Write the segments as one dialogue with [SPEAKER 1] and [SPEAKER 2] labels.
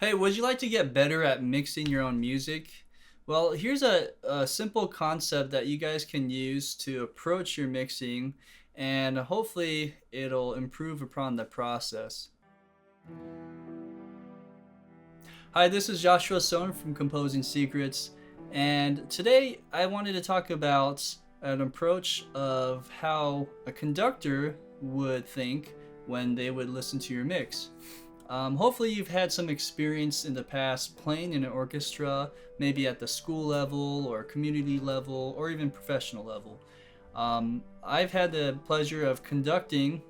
[SPEAKER 1] Hey, would you like to get better at mixing your own music? Well, here's a simple concept that you guys can use to approach your mixing, and hopefully it'll improve upon the process. Hi, this is Joshua Sohn from Composing Secrets, and today I wanted to talk about an approach of how a conductor would think when they would listen to your mix. Hopefully, you've had some experience in the past playing in an orchestra, maybe at the school level or community level or even professional level. I've had the pleasure of conducting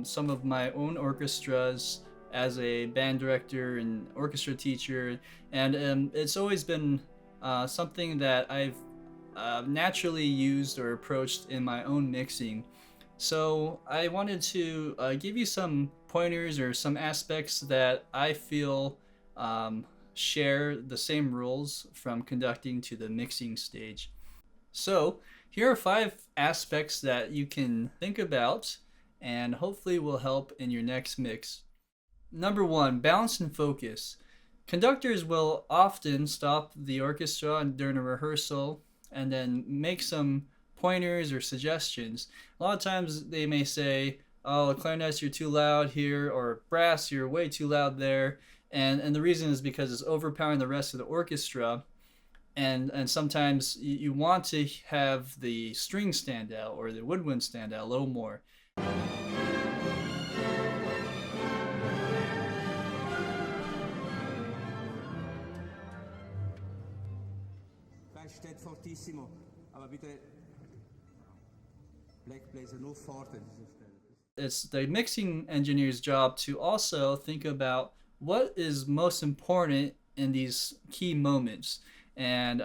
[SPEAKER 1] some of my own orchestras as a band director and orchestra teacher, and it's always been something that I've naturally used or approached in my own mixing. So I wanted to give you some pointers or some aspects that I feel share the same rules from conducting to the mixing stage. So here are 5 aspects that you can think about and hopefully will help in your next mix. Number 1, balance and focus. Conductors will often stop the orchestra during a rehearsal and then make some pointers or suggestions. A lot of times they may say, "Oh, clarinets, you're too loud here," or "Brass, you're way too loud there." And the reason is because it's overpowering the rest of the orchestra. And sometimes you want to have the strings stand out or the woodwind stand out a little more.
[SPEAKER 2] Gleich steht fortissimo, aber bitte Black Blazer nur vorne diese Stelle.
[SPEAKER 1] It's the mixing engineer's job to also think about what is most important in these key moments. And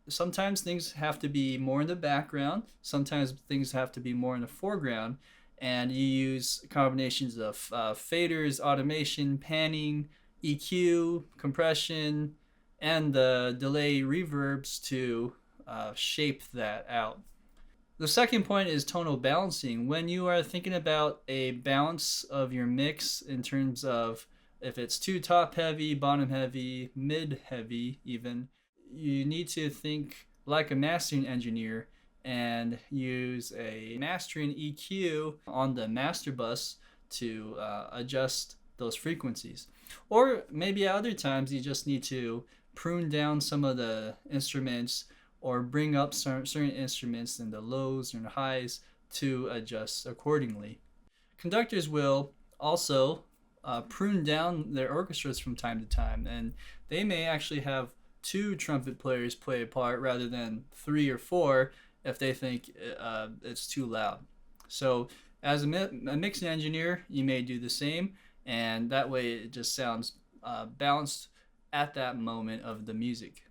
[SPEAKER 1] sometimes things have to be more in the background, sometimes things have to be more in the foreground. And you use combinations of faders, automation, panning, EQ, compression, and the delay reverbs to shape that out. The second point is tonal balancing. When you are thinking about a balance of your mix in terms of if it's too top heavy, bottom heavy, mid heavy, even, you need to think like a mastering engineer and use a mastering EQ on the master bus to adjust those frequencies. Or maybe at other times you just need to prune down some of the instruments or bring up certain instruments in the lows and highs to adjust accordingly. Conductors will also prune down their orchestras from time to time, and they may actually have 2 trumpet players play a part rather than 3 or 4 if they think it's too loud. So as a mixing engineer, you may do the same, and that way it just sounds balanced at that moment of the music.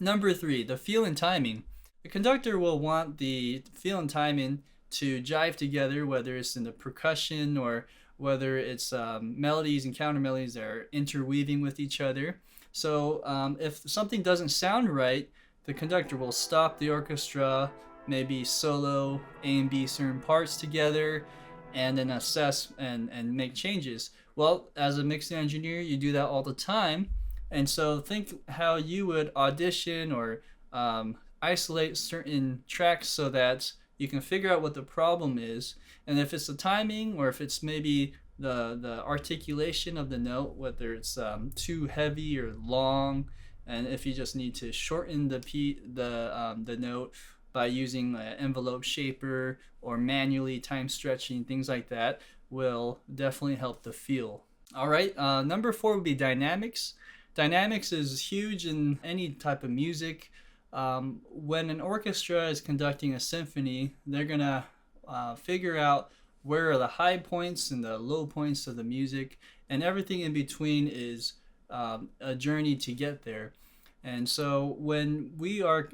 [SPEAKER 1] Number 3, the feel and timing. The conductor will want the feel and timing to jive together, whether it's in the percussion or whether it's melodies and counter melodies that are interweaving with each other. So if something doesn't sound right, the conductor will stop the orchestra, maybe solo A and B certain parts together, and then assess and make changes. Well, as a mixing engineer, you do that all the time. And so think how you would audition or isolate certain tracks so that you can figure out what the problem is. And if it's the timing or if it's maybe the articulation of the note, whether it's too heavy or long, and if you just need to shorten the note by using an envelope shaper or manually time stretching, things like that will definitely help the feel. All right, number 4 would be dynamics. Dynamics is huge in any type of music. When an orchestra is conducting a symphony, they're gonna figure out where are the high points and the low points of the music, and everything in between is a journey to get there. And so when we are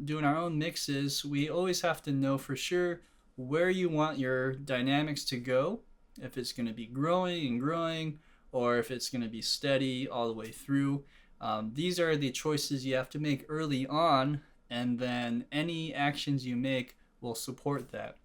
[SPEAKER 1] doing our own mixes, we always have to know for sure where you want your dynamics to go, if it's going to be growing and growing, or if it's going to be steady all the way through. These are the choices you have to make early on, and then any actions you make will support that.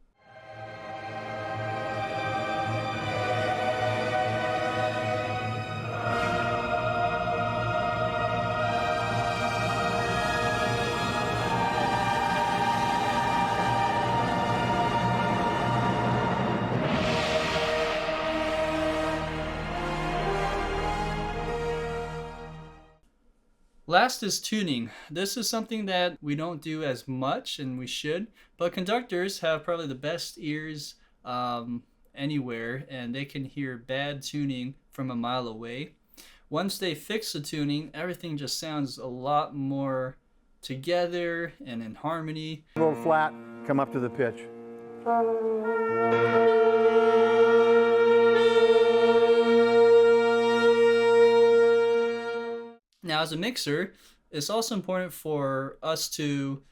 [SPEAKER 1] Last is tuning. This is something that we don't do as much, and we should, but conductors have probably the best ears anywhere, and they can hear bad tuning from a mile away. Once they fix the tuning, everything just sounds a lot more together and in harmony.
[SPEAKER 3] A little flat, come up to the pitch.
[SPEAKER 1] Now, as a mixer, it's also important for us to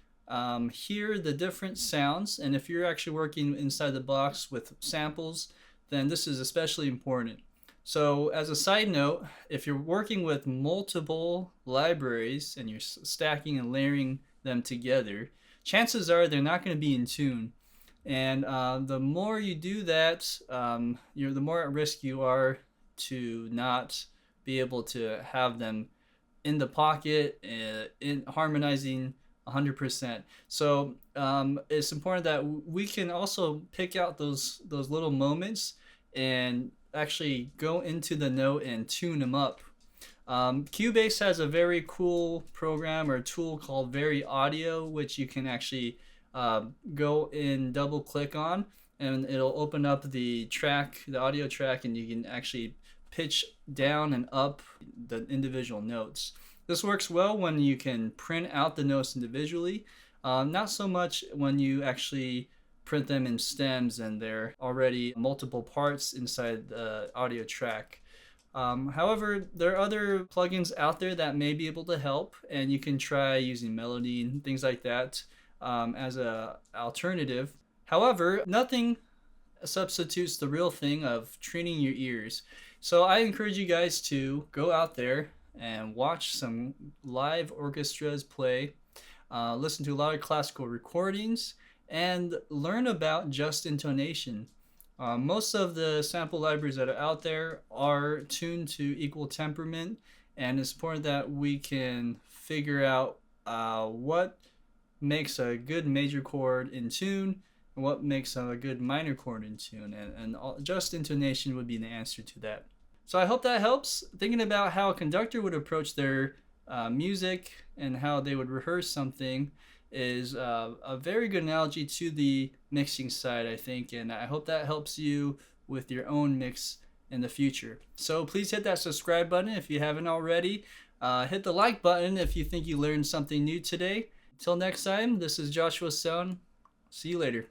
[SPEAKER 1] hear the different sounds. And if you're actually working inside the box with samples, then this is especially important. So, as a side note, if you're working with multiple libraries and you're stacking and layering them together, chances are they're not going to be in tune. And the more you do that, the more at risk you are to not be able to have them in the pocket, in harmonizing 100%. So it's important that we can also pick out those little moments and actually go into the note and tune them up. Cubase has a very cool program or tool called Very Audio, which you can actually go and double click on, and it'll open up the track, the audio track, and you can actually pitch down and up the individual notes. This works well when you can print out the notes individually, not so much when you actually print them in stems and they're already multiple parts inside the audio track. However, there are other plugins out there that may be able to help, and you can try using Melody and things like that as an alternative. However, nothing substitutes the real thing of training your ears. So I encourage you guys to go out there and watch some live orchestras play, listen to a lot of classical recordings, and learn about just intonation. Most of the sample libraries that are out there are tuned to equal temperament, and it's important that we can figure out what makes a good major chord in tune and what makes a good minor chord in tune, and just intonation would be the answer to that. So I hope that helps. Thinking about how a conductor would approach their music and how they would rehearse something is a very good analogy to the mixing side, I think, and I hope that helps you with your own mix in the future. So please hit that subscribe button if you haven't already. Hit the like button if you think you learned something new today. Till next time, this is Joshua Sohn. See you later.